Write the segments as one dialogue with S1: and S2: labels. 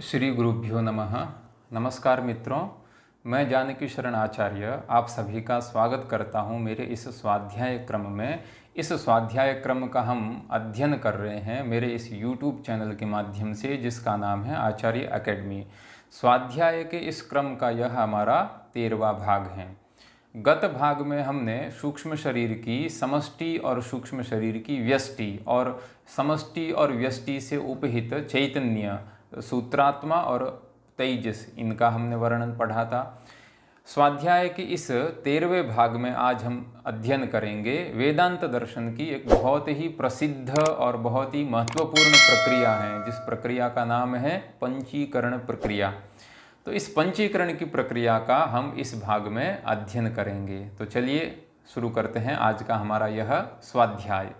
S1: श्री गुरुभ्यो नमः। नमस्कार मित्रों, मैं जानकी शरण आचार्य आप सभी का स्वागत करता हूं मेरे इस स्वाध्याय क्रम में। इस स्वाध्याय क्रम का हम अध्ययन कर रहे हैं मेरे इस YouTube चैनल के माध्यम से, जिसका नाम है आचार्य एकेडमी। स्वाध्याय के इस क्रम का यह हमारा 13वां भाग है। गत भाग में हमने सूक्ष्म शरीर की समष्टि और सूक्ष्म शरीर की व्यष्टि और समष्टि और व्यष्टि से उपहित चैतन्य, सूत्रात्मा और तेजस, इनका हमने वर्णन पढ़ा था। स्वाध्याय के इस 13वें भाग में आज हम अध्ययन करेंगे वेदांत दर्शन की एक बहुत ही प्रसिद्ध और बहुत ही महत्वपूर्ण प्रक्रिया है, जिस प्रक्रिया का नाम है पंचीकरण प्रक्रिया। तो इस पंचीकरण की प्रक्रिया का हम इस भाग में अध्ययन करेंगे। तो चलिए शुरू करते हैं आज का हमारा यह स्वाध्याय।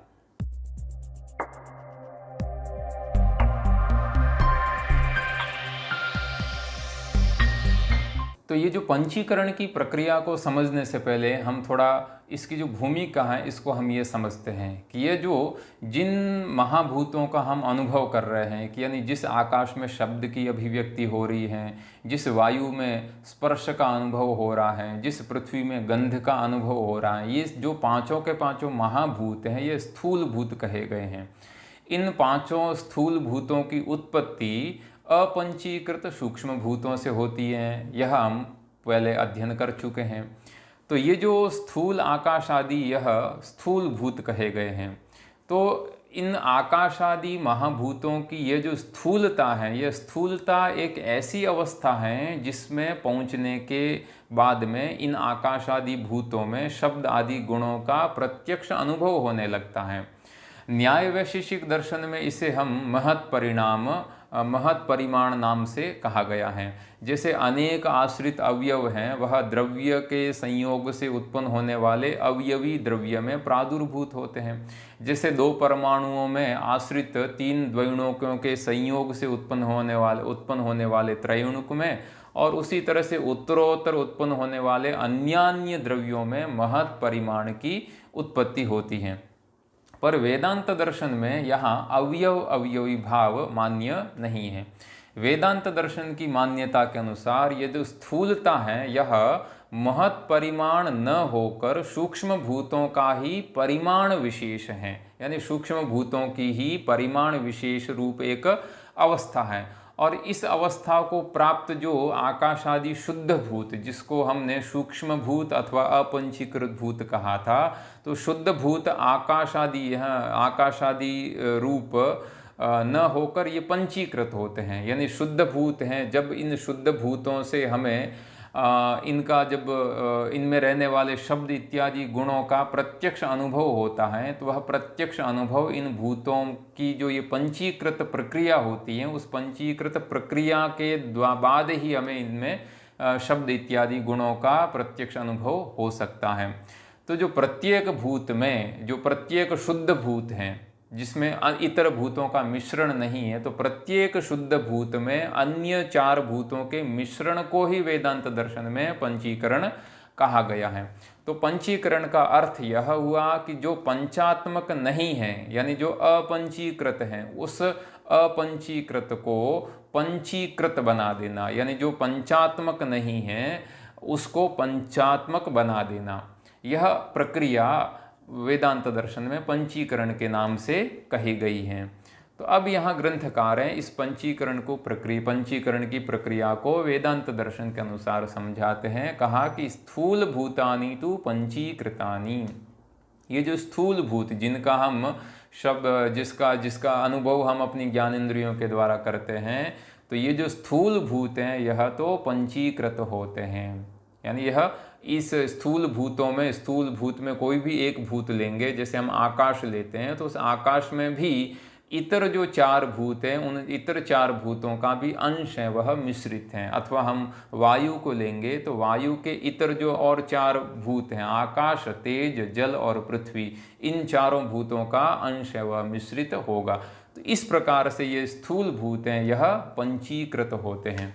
S1: तो ये जो पंचीकरण की प्रक्रिया को समझने से पहले हम थोड़ा इसकी जो भूमिका है इसको हम ये समझते हैं कि ये जो जिन महाभूतों का हम अनुभव कर रहे हैं, कि यानी जिस आकाश में शब्द की अभिव्यक्ति हो रही है, जिस वायु में स्पर्श का अनुभव हो रहा है, जिस पृथ्वी में गंध का अनुभव हो रहा है, ये जो पांचों के पांचों महाभूत हैं ये स्थूल भूत कहे गए हैं। इन पांचों स्थूल भूतों की उत्पत्ति अपंचीकृत सूक्ष्म भूतों से होती है, यह हम पहले अध्ययन कर चुके हैं। तो ये जो स्थूल आकाश आदि यह स्थूल भूत कहे गए हैं। तो इन आकाश आदि महाभूतों की ये जो स्थूलता है, यह स्थूलता एक ऐसी अवस्था है जिसमें पहुंचने के बाद में इन आकाश आदि भूतों में शब्द आदि गुणों का प्रत्यक्ष अनुभव होने लगता है। न्याय वैशेषिक दर्शन में इसे हम महत परिमाण नाम से कहा गया है। जैसे अनेक आश्रित अवयव हैं, वह द्रव्य के संयोग से उत्पन्न होने वाले अवयवी द्रव्य में प्रादुर्भूत होते हैं। जैसे दो परमाणुओं में आश्रित तीन द्वैणुकों के संयोग से उत्पन्न होने वाले त्रैणुक में, और उसी तरह से उत्तरोत्तर उत्पन्न होने वाले अन्यान्य द्रव्यों में महत परिमाण की उत्पत्ति होती है। पर वेदांत दर्शन में यहाँ अवयव अवयवी भाव मान्य नहीं है। वेदांत दर्शन की मान्यता के अनुसार ये जो स्थूलता है यह महत परिमाण न होकर सूक्ष्म भूतों का ही परिमाण विशेष है, यानी सूक्ष्म भूतों की ही परिमाण विशेष रूप एक अवस्था है। और इस अवस्था को प्राप्त जो आकाश आदि शुद्ध भूत, जिसको हमने सूक्ष्म भूत अथवा अपंचीकृत भूत कहा था, तो शुद्ध भूत आकाश आदि रूप न होकर ये पंचीकृत होते हैं, यानी शुद्ध भूत हैं। जब इन शुद्ध भूतों से हमें इनमें रहने वाले शब्द इत्यादि गुणों का प्रत्यक्ष अनुभव होता है, तो वह प्रत्यक्ष अनुभव इन भूतों की जो ये पंचीकृत प्रक्रिया होती है, उस पंचीकृत प्रक्रिया के बाद ही हमें इनमें शब्द इत्यादि गुणों का प्रत्यक्ष अनुभव हो सकता है। तो जो प्रत्येक भूत में जो प्रत्येक शुद्ध भूत हैं, जिसमें इतर भूतों का मिश्रण नहीं है, तो प्रत्येक शुद्ध भूत में अन्य चार भूतों के मिश्रण को ही वेदांत दर्शन में पंचीकरण कहा गया है। तो पंचीकरण का अर्थ यह हुआ कि जो पंचात्मक नहीं है, यानी जो अपंचीकृत है, उस अपंचीकृत को पंचीकृत बना देना, यानी जो पंचात्मक नहीं है उसको पंचात्मक बना देना। यह प्रक्रिया वेदांत दर्शन में पंचीकरण के नाम से कही गई है। तो अब यहाँ ग्रंथकार हैं इस पंचीकरण की प्रक्रिया को वेदांत दर्शन के अनुसार समझाते हैं। कहा कि स्थूल भूतानि तु पंचीकृतानि, ये जो स्थूल भूत जिनका हम जिसका अनुभव हम अपनी ज्ञानेंद्रियों के द्वारा करते हैं, तो ये जो स्थूल भूत हैं यह तो पंचीकृत होते हैं। यानी यह इस स्थूल भूत में कोई भी एक भूत लेंगे, जैसे हम आकाश लेते हैं, तो उस आकाश में भी इतर जो चार भूत हैं, उन इतर चार भूतों का भी अंश है वह मिश्रित हैं। अथवा हम वायु को लेंगे तो वायु के इतर जो और चार भूत हैं, आकाश, तेज, जल और पृथ्वी, इन चारों भूतों का अंश है वह मिश्रित होगा। तो इस प्रकार से ये स्थूल भूत हैं यह पंचीकृत होते हैं।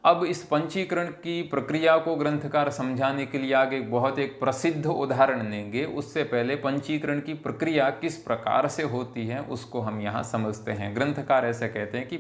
S1: अब इस पंचीकरण की प्रक्रिया को ग्रंथकार समझाने के लिए आगे बहुत एक प्रसिद्ध उदाहरण लेंगे। उससे पहले पंचीकरण की प्रक्रिया किस प्रकार से होती है उसको हम यहाँ समझते हैं। ग्रंथकार ऐसे कहते हैं कि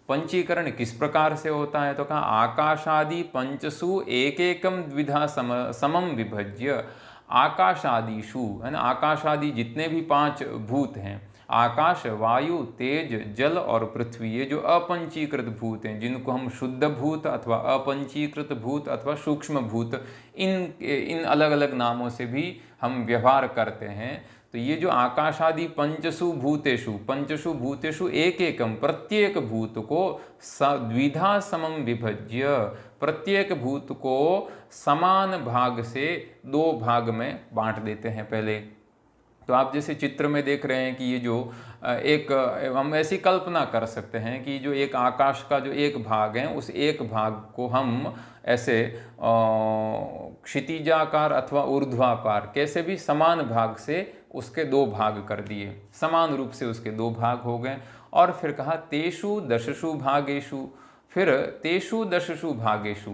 S1: पंचीकरण किस प्रकार से होता है, तो कहा आकाशादि पंचसु एकैकम द्विधा समम विभज्य। आकाशादिषु है ना, आकाशादि जितने भी 5 भूत हैं, आकाश, वायु, तेज, जल और पृथ्वी, ये जो अपंचीकृत भूत हैं, जिनको हम शुद्ध भूत अथवा अपंचीकृत भूत अथवा सूक्ष्म भूत इन अलग अलग नामों से भी हम व्यवहार करते हैं। तो ये जो आकाशादि पंचसु भूतेषु एकैकम, प्रत्येक भूत को द्विधा समम विभज्य, प्रत्येक भूत को समान भाग से 2 भाग में बांट देते हैं पहले। तो आप जैसे चित्र में देख रहे हैं कि ये जो एक, हम ऐसी कल्पना कर सकते हैं कि जो एक आकाश का जो एक भाग है, उस एक भाग को हम ऐसे क्षितिजाकार अथवा ऊर्ध्वाकार कैसे भी समान भाग से उसके 2 भाग कर दिए, समान रूप से उसके 2 भाग हो गए। और फिर कहा तेषु दशसु भागेषु, फिर तेषु दशसु भागेषु,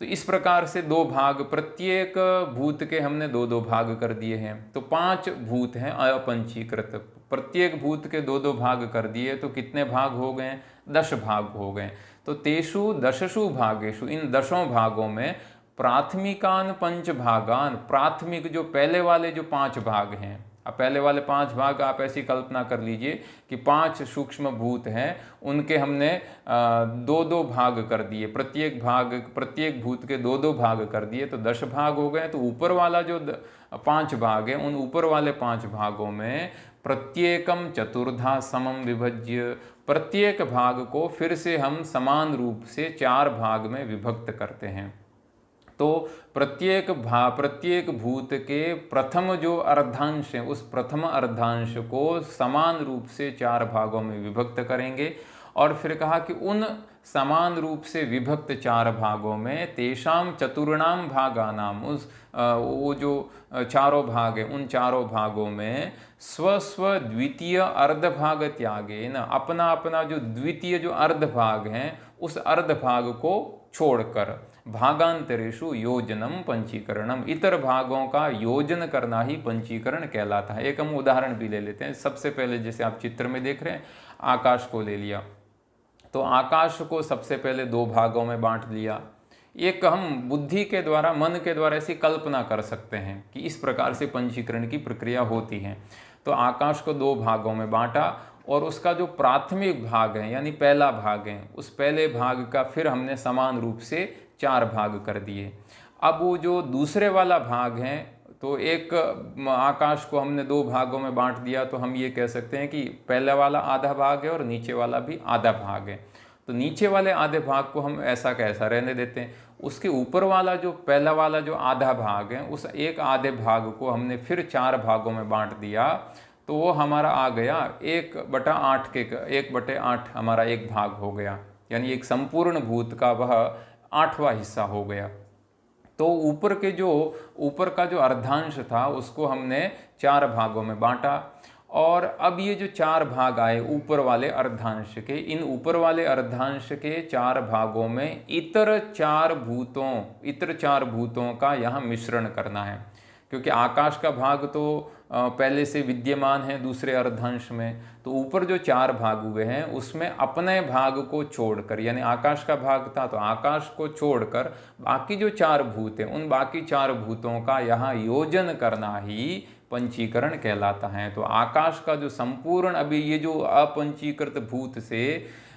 S1: तो इस प्रकार से 2 भाग, प्रत्येक भूत के हमने 2-2 भाग कर दिए हैं। तो 5 भूत हैं अपंचीकृत, प्रत्येक भूत के 2-2 भाग कर दिए, तो कितने भाग हो गए? 10 भाग हो गए। तो तेषु दशसु भागेषु, इन 10 भागों में प्राथमिकान पंच भागान, प्राथमिक जो पहले वाले जो 5 भाग हैं, अब पहले वाले 5 भाग आप ऐसी कल्पना कर लीजिए कि 5 सूक्ष्म भूत हैं, उनके हमने 2-2 भाग कर दिए, प्रत्येक भूत के 2-2 भाग कर दिए, तो 10 भाग हो गए। तो ऊपर वाला जो 5 भाग है, उन ऊपर वाले 5 भागों में प्रत्येकम चतुर्धा समम विभज्य, प्रत्येक भाग को फिर से हम समान रूप से 4 भाग में विभक्त करते हैं। तो प्रत्येक भूत के प्रथम जो अर्धांश है, उस प्रथम अर्धांश को समान रूप से 4 भागों में विभक्त करेंगे। और फिर कहा कि उन समान रूप से विभक्त 4 भागों में तेषाम चतुर्णाम भागानाम, वो जो चारों भाग है, उन चारों भागों में स्व द्वितीय अर्धभाग त्यागे न, अपना अपना जो द्वितीय जो अर्धभाग है, उस अर्धभाग को छोड़कर भागांतरेषु योजनम पंचीकरणम, इतर भागों का योजन करना ही पंचीकरण कहलाता है। एक हम उदाहरण भी ले लेते हैं। सबसे पहले जैसे आप चित्र में देख रहे हैं, आकाश को ले लिया, तो आकाश को सबसे पहले 2 भागों में बांट लिया। एक हम बुद्धि के द्वारा, मन के द्वारा ऐसी कल्पना कर सकते हैं कि इस प्रकार से पंचीकरण की प्रक्रिया होती है। तो आकाश को 2 भागों में बांटा, और उसका जो प्राथमिक भाग है यानी पहला भाग है, उस पहले भाग का फिर हमने समान रूप से 4 भाग कर दिए। अब वो जो दूसरे वाला भाग है, तो एक आकाश को हमने 2 भागों में बांट दिया, तो हम ये कह सकते हैं कि पहले वाला आधा भाग है और नीचे वाला भी आधा भाग है। तो नीचे वाले आधे भाग को हम ऐसा कैसा रहने देते हैं। उसके ऊपर वाला जो पहला वाला जो आधा भाग है, उस एक आधे भाग को हमने फिर 4 भागों में बांट दिया, तो वो हमारा आ गया 1/8 हमारा एक भाग हो गया, यानी एक संपूर्ण भूत का वह 8वां हिस्सा हो गया। तो ऊपर का जो अर्धांश था, उसको हमने 4 भागों में बांटा। और अब ये जो 4 भाग आए ऊपर वाले अर्धांश के, इन ऊपर वाले अर्धांश के 4 भागों में इतर 4 भूतों का यहाँ मिश्रण करना है। क्योंकि आकाश का भाग तो पहले से विद्यमान है दूसरे अर्धांश में, तो ऊपर जो 4 भाग हुए हैं उसमें अपने भाग को छोड़कर, यानी आकाश का भाग था तो आकाश को छोड़कर बाकी जो 4 भूत हैं, उन बाकी 4 भूतों का यहाँ योजन करना ही पंचीकरण कहलाता है। तो आकाश का जो संपूर्ण, अभी ये जो अपंचीकृत भूत से,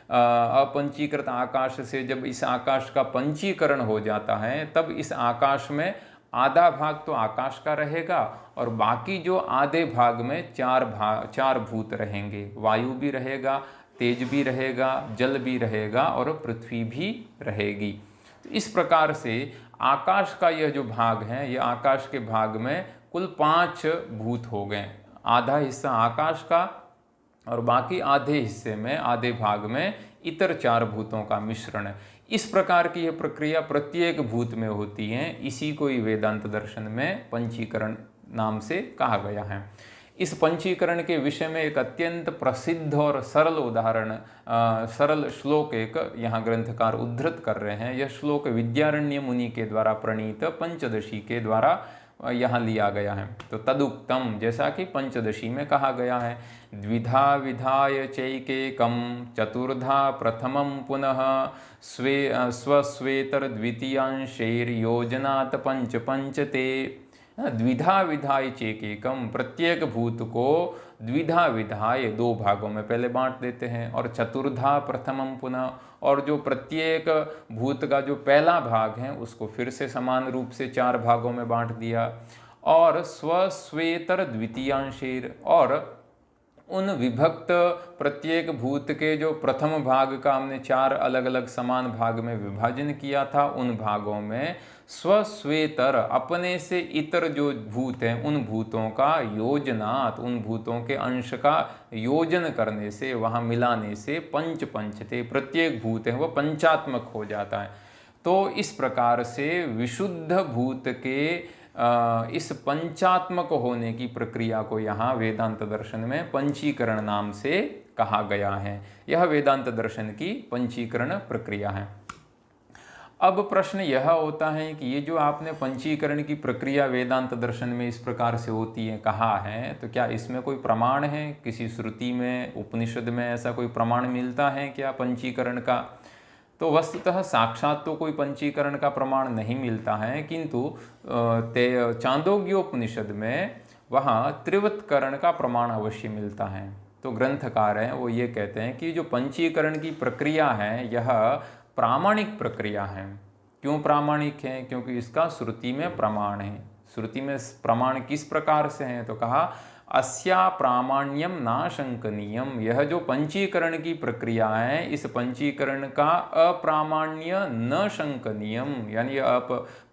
S1: अपंचीकृत आकाश से जब इस आकाश का पंचीकरण हो जाता है, तब इस आकाश में आधा भाग तो आकाश का रहेगा और बाकी जो आधे भाग में 4 भूत रहेंगे। वायु भी रहेगा, तेज भी रहेगा, जल भी रहेगा और पृथ्वी भी रहेगी। तो इस प्रकार से आकाश का यह जो भाग है, यह आकाश के भाग में कुल 5 भूत हो गए। आधा हिस्सा आकाश का और बाकी आधे हिस्से में, आधे भाग में इतर 4 भूतों का मिश्रण है। इस प्रकार की यह प्रक्रिया प्रत्येक भूत में होती है। इसी को ही वेदांत दर्शन में पंचीकरण नाम से कहा गया है। इस पंचीकरण के विषय में एक अत्यंत प्रसिद्ध और सरल उदाहरण, सरल श्लोक एक यहाँ ग्रंथकार उद्धृत कर रहे हैं। यह श्लोक विद्यारण्य मुनि के द्वारा प्रणीत पंचदशी के द्वारा यहाँ लिया गया है। तो तदुक्तम, जैसा कि पंचदशी में कहा गया है, द्विधा विधाय चैकेकम चतुर्धा प्रथमं पुनः स्वस्वेतर द्वितीयांशैर्योजनात् पंच पंचते। द्विधा विधाय चेकेकम, प्रत्येक भूत को द्विधा विधाय, दो भागों में पहले बांट देते हैं, और चतुर्धा प्रथमम पुनः, और जो प्रत्येक भूत का जो पहला भाग है उसको फिर से समान रूप से चार भागों में बांट दिया, और स्वस्वेतर द्वितीयांशेर, और उन विभक्त प्रत्येक भूत के जो प्रथम भाग का हमने चार अलग अलग समान भाग में विभाजन किया था, उन भागों में स्वस्वेतर, अपने से इतर जो भूत हैं उन भूतों का योजनात्, उन भूतों के अंश का योजन करने से, वहाँ मिलाने से पंच पंचते, प्रत्येक भूत है वो पंचात्मक हो जाता है। तो इस प्रकार से विशुद्ध भूत के इस पंचात्मक होने की प्रक्रिया को यहाँ वेदांत दर्शन में पंचीकरण नाम से कहा गया है। यह वेदांत दर्शन की पंचीकरण प्रक्रिया है। अब प्रश्न यह होता है कि ये जो आपने पंचीकरण की प्रक्रिया वेदांत दर्शन में इस प्रकार से होती है कहा है, तो क्या इसमें कोई प्रमाण है? किसी श्रुति में, उपनिषद में ऐसा कोई प्रमाण मिलता है क्या पंचीकरण का? तो वस्तुतः साक्षात तो कोई पंचीकरण का प्रमाण नहीं मिलता है, किंतु चांदोग्योपनिषद में वहाँ त्रिवत्करण का प्रमाण अवश्य मिलता है। तो ग्रंथकार हैं वो ये कहते हैं कि जो पंचीकरण की प्रक्रिया है यह प्रामाणिक प्रक्रिया है। क्यों प्रामाणिक है? क्योंकि इसका श्रुति में प्रमाण है। श्रुति में प्रमाण किस प्रकार से है? तो कहा अस्या प्रामाण्यम नाशंकनीयम, यह जो पंचीकरण की प्रक्रिया है इस पंचीकरण का अप्रामाण्य न शंकनीयम, यानी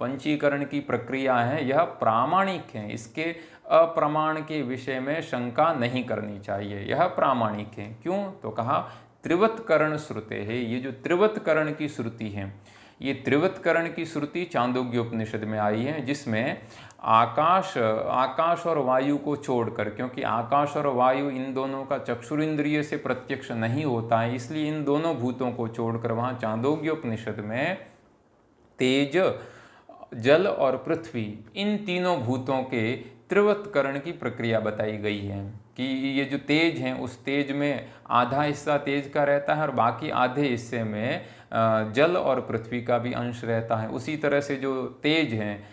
S1: पंचीकरण की प्रक्रिया है यह प्रामाणिक है, इसके अप्रमाण के विषय में शंका नहीं करनी चाहिए, यह प्रामाणिक है। क्यों? तो कहा त्रिवत्करण श्रुते है। ये जो त्रिवत्करण की श्रुति है, ये त्रिवत्करण की श्रुति चांदोग्योपनिषद में आई है, जिसमें आकाश और वायु को छोड़कर, क्योंकि आकाश और वायु इन दोनों का चक्षुरिंद्रिय से प्रत्यक्ष नहीं होता है, इसलिए इन दोनों भूतों को छोड़कर वहाँ चांदोग्योपनिषद में तेज, जल और पृथ्वी, इन तीनों भूतों के त्रिवत्करण की प्रक्रिया बताई गई है कि ये जो तेज हैं उस तेज में आधा हिस्सा तेज का रहता है और बाकी आधे हिस्से में जल और पृथ्वी का भी अंश रहता है। उसी तरह से जो तेज हैं,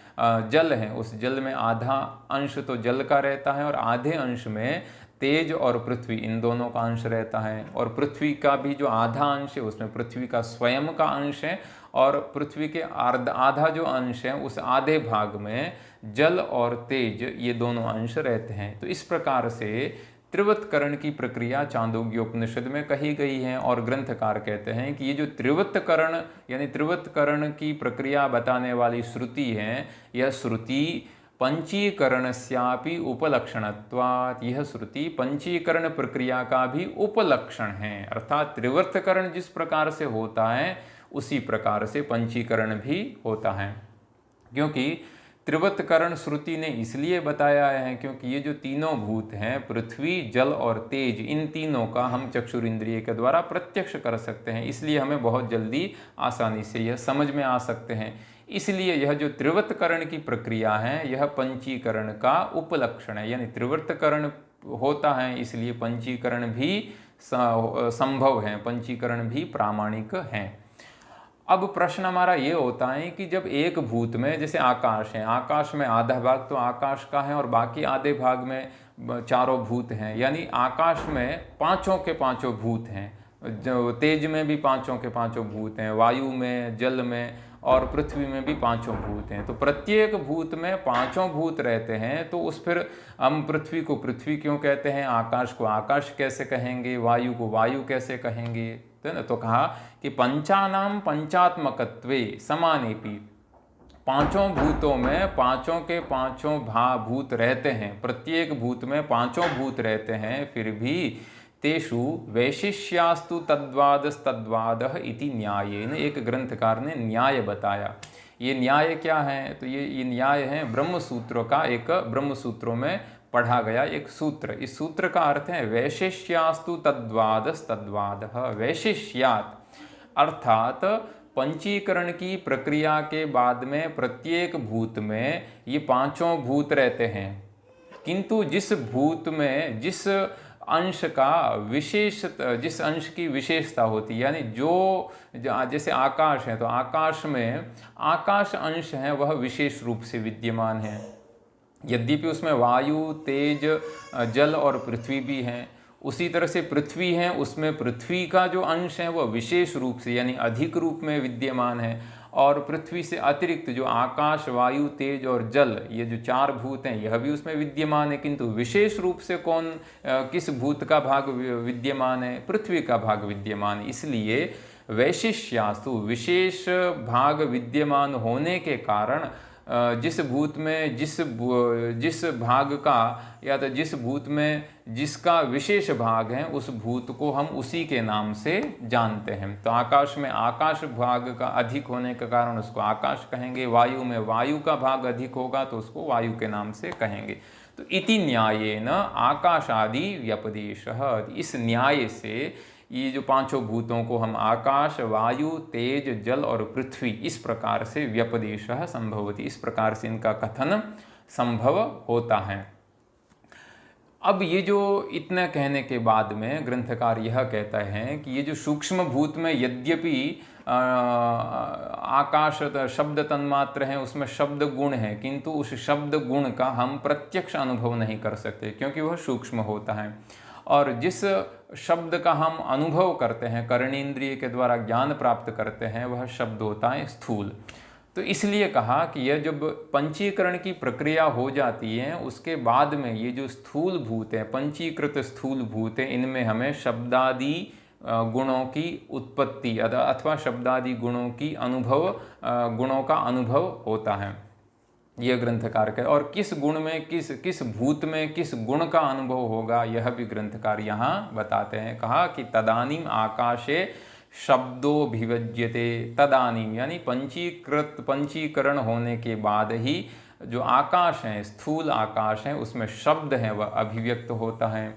S1: जल है, उस जल में आधा अंश तो जल का रहता है और आधे अंश में तेज और पृथ्वी इन दोनों का अंश रहता है। और पृथ्वी का भी जो आधा अंश है उसमें पृथ्वी का स्वयं का अंश है और पृथ्वी के आधा जो अंश है उस आधे भाग में जल और तेज ये दोनों अंश रहते हैं। तो इस प्रकार से त्रिवत्करण की प्रक्रिया चांदोग्योपनिषद में कही गई है और ग्रंथकार कहते हैं कि ये जो त्रिवत्करण यानी त्रिवत्करण की प्रक्रिया बताने वाली श्रुति है, यह श्रुति पंचीकरणस्यापि उपलक्षणत्वात्, यह श्रुति पंचीकरण प्रक्रिया का भी उपलक्षण है। अर्थात त्रिवत्करण जिस प्रकार से होता है उसी प्रकार से पंचीकरण भी होता है। क्योंकि त्रिवत्करण श्रुति ने इसलिए बताया है क्योंकि ये जो तीनों भूत हैं, पृथ्वी, जल और तेज, इन तीनों का हम चक्षुरिंद्रिय के द्वारा प्रत्यक्ष कर सकते हैं, इसलिए हमें बहुत जल्दी आसानी से यह समझ में आ सकते हैं। इसलिए यह जो त्रिवत्करण की प्रक्रिया है यह पंचीकरण का उपलक्षण है, यानी त्रिवत्करण होता है इसलिए पंचीकरण भी संभव है, पंचीकरण भी प्रामाणिक है। अब प्रश्न हमारा ये होता है कि जब एक भूत में, जैसे आकाश है, आकाश में आधा भाग तो आकाश का है और बाकी आधे भाग में चारों भूत हैं, यानी आकाश में पांचों के पांचों भूत हैं, जो तेज में भी पांचों के पांचों भूत हैं, वायु में, जल में और पृथ्वी में भी पांचों भूत हैं। तो प्रत्येक भूत में पांचों भूत रहते हैं, तो उस फिर हम पृथ्वी को पृथ्वी क्यों कहते हैं, आकाश को आकाश कैसे कहेंगे, वायु को वायु कैसे कहेंगे? तो कहा कि पंचानाम पंचात्मकत्वे समानेपि, पांचों भूतों में पांचों के पांचों भूत रहते हैं, प्रत्येक भूत में पांचों भूत रहते हैं, फिर भी तेषु वैशिष्यास्तु तद्वादस्तद्वादः इति न्यायेन, एक ग्रंथकार ने न्याय बताया। ये न्याय क्या है? तो ये न्याय है ब्रह्मसूत्रों का, एक ब्रह्मसूत्रों में पढ़ा गया एक सूत्र। इस सूत्र का अर्थ है वैशिष्यास्तु तद्वादस तद्वादः। वैशिष्यात अर्थात पंचीकरण की प्रक्रिया के बाद में प्रत्येक भूत में ये पांचों भूत रहते हैं, किंतु जिस भूत में जिस अंश की विशेषता होती है, यानी जो जैसे आकाश है तो आकाश में आकाश अंश है वह विशेष रूप से विद्यमान है। यद्यपि उसमें वायु, तेज, जल और पृथ्वी भी हैं, उसी तरह से पृथ्वी है, उसमें पृथ्वी का जो अंश है वह विशेष रूप से यानी अधिक रूप में विद्यमान है। और पृथ्वी से अतिरिक्त जो आकाश, वायु, तेज और जल, ये जो चार भूत हैं यह भी उसमें विद्यमान है, किंतु विशेष रूप से किस भूत का भाग विद्यमान है? पृथ्वी का भाग विद्यमान है। इसलिए वैशिष्यास्तु विशेष भाग विद्यमान होने के कारण जिस भूत में जिस भाग का या तो जिस भूत में जिसका विशेष भाग है उस भूत को हम उसी के नाम से जानते हैं। तो आकाश में आकाश भाग का अधिक होने के कारण उसको आकाश कहेंगे, वायु में वायु का भाग अधिक होगा तो उसको वायु के नाम से कहेंगे। तो इति न्यायेन आकाशादि व्यपदेशः, इस न्याय से ये जो पांचों भूतों को हम आकाश, वायु, तेज, जल और पृथ्वी इस प्रकार से व्यपदेशः संभवति, इस प्रकार से इनका कथन संभव होता है। अब ये जो इतना कहने के बाद में ग्रंथकार यह कहता है कि ये जो सूक्ष्म भूत में यद्यपि आकाश शब्द तन्मात्र है, उसमें शब्द गुण है, किंतु उस शब्द गुण का हम प्रत्यक्ष अनुभव नहीं कर सकते क्योंकि वह सूक्ष्म होता है। और जिस शब्द का हम अनुभव करते हैं, कर्णेंद्रिय के द्वारा ज्ञान प्राप्त करते हैं, वह शब्द होता है स्थूल। तो इसलिए कहा कि यह जब पंचीकरण की प्रक्रिया हो जाती है उसके बाद में ये जो स्थूल भूत है, पंचीकृत स्थूल भूत है, इनमें हमें शब्दादि गुणों की उत्पत्ति अथवा शब्दादि गुणों का अनुभव होता है, यह ग्रंथकार का। और किस गुण में किस भूत में किस गुण का अनुभव होगा यह भी ग्रंथकार यहाँ बताते हैं। कहा कि तदानीम आकाशे शब्दोभिव्यज्यते, तदानीम यानी पंचीकरण होने के बाद ही जो आकाश है, स्थूल आकाश है, उसमें शब्द है वह अभिव्यक्त होता है,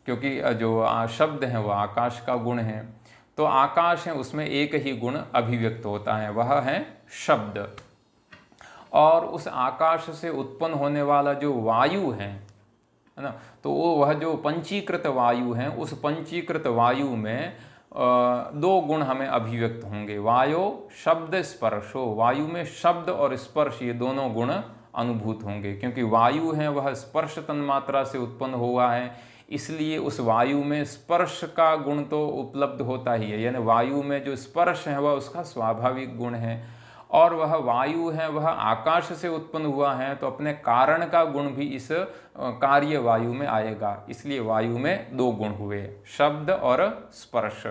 S1: क्योंकि जो शब्द है वह आकाश का गुण है। तो आकाश है उसमें एक ही गुण अभिव्यक्त होता है, वह है शब्द। और उस आकाश से उत्पन्न होने वाला जो वायु है ना, तो वह जो पंचीकृत वायु है, उस पंचीकृत वायु में दो गुण हमें अभिव्यक्त होंगे। वायु शब्द स्पर्शो, वायु में शब्द और स्पर्श ये दोनों गुण अनुभूत होंगे, क्योंकि वायु है वह स्पर्श तन्मात्रा से उत्पन्न हुआ है, इसलिए उस वायु में स्पर्श का गुण तो उपलब्ध होता ही है, यानी वायु में जो स्पर्श है वह उसका स्वाभाविक गुण है। और वह वायु है वह आकाश से उत्पन्न हुआ है, तो अपने कारण का गुण भी इस कार्य वायु में आएगा, इसलिए वायु में दो गुण हुए, शब्द और स्पर्श।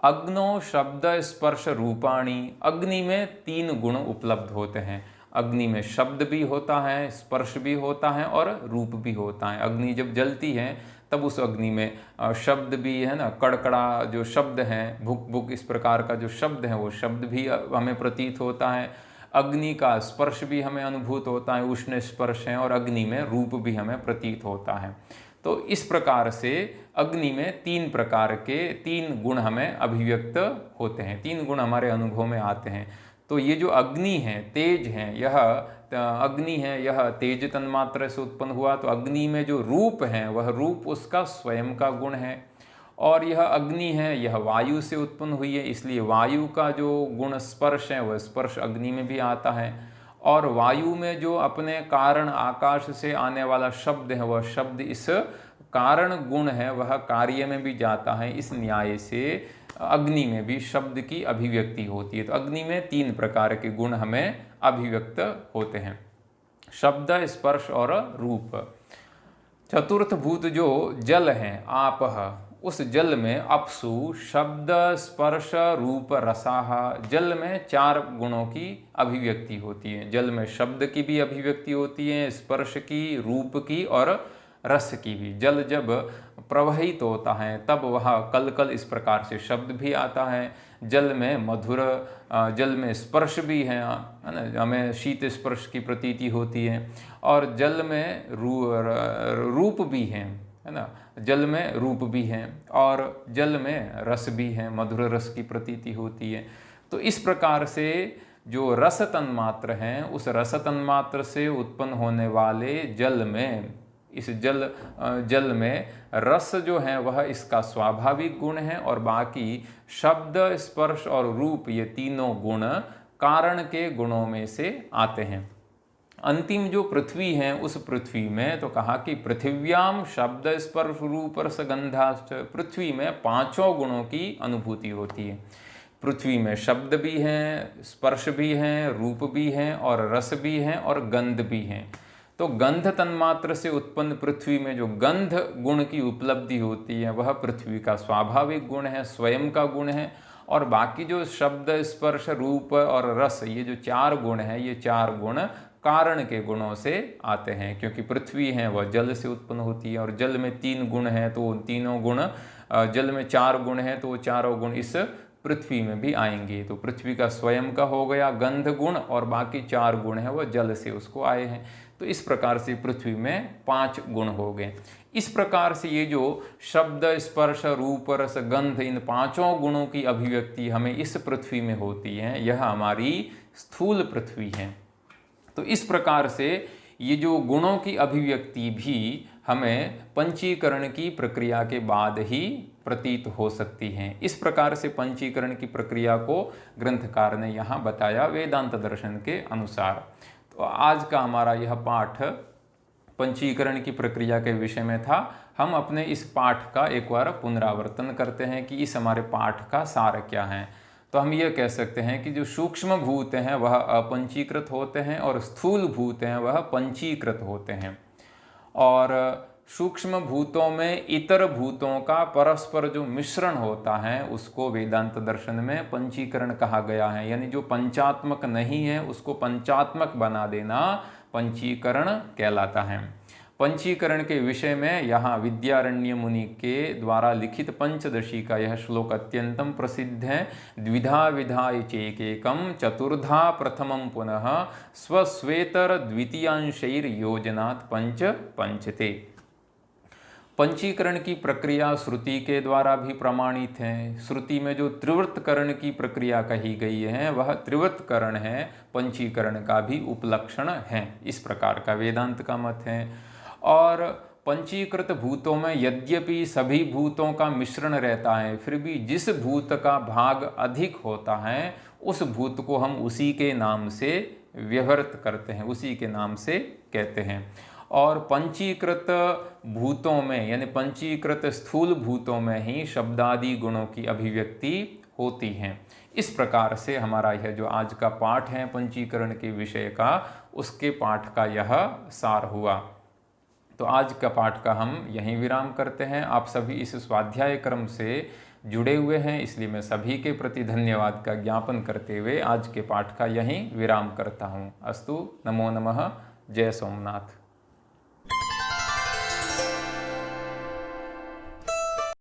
S1: अग्नो शब्द स्पर्श रूपाणी, अग्नि में तीन गुण उपलब्ध होते हैं। अग्नि में शब्द भी होता है, स्पर्श भी होता है और रूप भी होता है। अग्नि जब जलती है तब उस अग्नि में शब्द भी है ना, कड़कड़ा जो शब्द हैं, भुक भुक इस प्रकार का जो शब्द है वो शब्द भी हमें प्रतीत होता है। अग्नि का स्पर्श भी हमें अनुभूत होता है, उष्ण स्पर्श है, और अग्नि में रूप भी हमें प्रतीत होता है। तो इस प्रकार से अग्नि में तीन प्रकार के तीन गुण हमें अभिव्यक्त होते हैं, तीन गुण हमारे अनुभव में आते हैं। तो ये जो अग्नि है, तेज है, यह अग्नि है, यह तेज तन्मात्र से उत्पन्न हुआ। तो अग्नि में जो रूप है वह रूप उसका स्वयं का गुण है। और यह अग्नि है, यह वायु से उत्पन्न हुई है, इसलिए वायु का जो गुण स्पर्श है वह स्पर्श अग्नि में भी आता है। और वायु में जो अपने कारण आकाश से आने वाला शब्द है वह शब्द इस कारण गुण है, वह कार्य में भी जाता है। इस न्याय से अग्नि में भी शब्द की अभिव्यक्ति होती है। तो अग्नि में तीन प्रकार के गुण हमें अभिव्यक्त होते हैं, शब्द, स्पर्श और रूप। चतुर्थ भूत जो जल है, आपः, उस जल में अप्सु शब्द स्पर्श रूप रसाह, जल में चार गुणों की अभिव्यक्ति होती है। जल में शब्द की भी अभिव्यक्ति होती है, स्पर्श की, रूप की और रस की भी। जल जब प्रवाहित होता है तब वह कल कल इस प्रकार से शब्द भी आता है। जल में मधुर, जल में स्पर्श भी है है ना, हमें शीत स्पर्श की प्रतीति होती है। और जल में रूप भी है ना, जल में रूप भी है और जल में रस भी है, मधुर रस की प्रतीति होती है। तो इस प्रकार से जो रस तन्मात्र हैं, उस रस तन्मात्र से उत्पन्न होने वाले जल में, इस जल में रस जो है वह इसका स्वाभाविक गुण है, और बाकी शब्द, स्पर्श और रूप ये तीनों गुण कारण के गुणों में से आते हैं। अंतिम जो पृथ्वी है, उस पृथ्वी में तो कहा कि पृथिव्याम शब्द स्पर्श रूप रस गंधाश्च, पृथ्वी में पांचों गुणों की अनुभूति होती है। पृथ्वी में शब्द भी हैं, स्पर्श भी हैं, रूप भी हैं और रस भी हैं और गंध भी हैं। तो गंध तन्मात्र से उत्पन्न पृथ्वी में जो गंध गुण की उपलब्धि होती है वह पृथ्वी का स्वाभाविक गुण है, स्वयं का गुण है। और बाकी जो शब्द, स्पर्श, रूप और रस, ये जो चार गुण हैं, ये चार गुण कारण के गुणों से आते हैं, क्योंकि पृथ्वी है वह जल से उत्पन्न होती है और जल में तीन गुण हैं, तो तीनों गुण, जल में चार गुण हैं तो वो चारों गुण इस पृथ्वी में भी आएंगे। तो पृथ्वी का स्वयं का हो गया गंध गुण और बाकी चार गुण हैं वह जल से उसको आए हैं। तो इस प्रकार से पृथ्वी में 5 गुण हो गए। इस प्रकार से ये जो शब्द, स्पर्श, रूप, रस, गंध, इन पांचों गुणों की अभिव्यक्ति हमें इस पृथ्वी में होती है, यह हमारी स्थूल पृथ्वी है। तो इस प्रकार से ये जो गुणों की अभिव्यक्ति भी हमें पंचीकरण की प्रक्रिया के बाद ही प्रतीत हो सकती हैं। इस प्रकार से पंचीकरण की प्रक्रिया को ग्रंथकार ने यहाँ बताया वेदांत दर्शन के अनुसार। तो आज का हमारा यह पाठ पंचीकरण की प्रक्रिया के विषय में था। हम अपने इस पाठ का एक बार पुनरावर्तन करते हैं कि इस हमारे पाठ का सार क्या है। तो हम ये कह सकते हैं कि जो सूक्ष्म भूत हैं वह अपंचीकृत होते हैं और स्थूल भूत हैं वह पंचीकृत होते हैं। और सूक्ष्म भूतों में इतर भूतों का परस्पर जो मिश्रण होता है उसको वेदांत दर्शन में पंचीकरण कहा गया है। यानी जो पंचात्मक नहीं है उसको पंचात्मक बना देना पंचीकरण कहलाता है। पंचीकरण के विषय में यहाँ विद्यारण्य मुनि के द्वारा लिखित पंचदशी का यह श्लोक अत्यंतम प्रसिद्ध है। द्विधा विधाय चेकेकम चतुर्धा प्रथमं पुनः स्वस्वेतर द्वितीयांशैर योजनात् पंच पंचते। पंचीकरण की प्रक्रिया श्रुति के द्वारा भी प्रमाणित है। श्रुति में जो त्रिवृत्तकरण की प्रक्रिया कही गई है वह त्रिवृत्तकरण है, पंचीकरण का भी उपलक्षण है, इस प्रकार का वेदांत का मत है। और पंचीकृत भूतों में यद्यपि सभी भूतों का मिश्रण रहता है, फिर भी जिस भूत का भाग अधिक होता है उस भूत को हम उसी के नाम से व्यवहृत करते हैं, उसी के नाम से कहते हैं। और पंचीकृत भूतों में यानी पंचीकृत स्थूल भूतों में ही शब्दादि गुणों की अभिव्यक्ति होती हैं। इस प्रकार से हमारा यह जो आज का पाठ है पंचीकरण के विषय का, उसके पाठ का यह सार हुआ। तो आज का पाठ का हम यहीं विराम करते हैं। आप सभी इस स्वाध्याय क्रम से जुड़े हुए हैं, इसलिए मैं सभी के प्रति धन्यवाद का ज्ञापन करते हुए आज के पाठ का यहीं विराम करता हूँ। अस्तु, नमो नमः, जय सोमनाथ।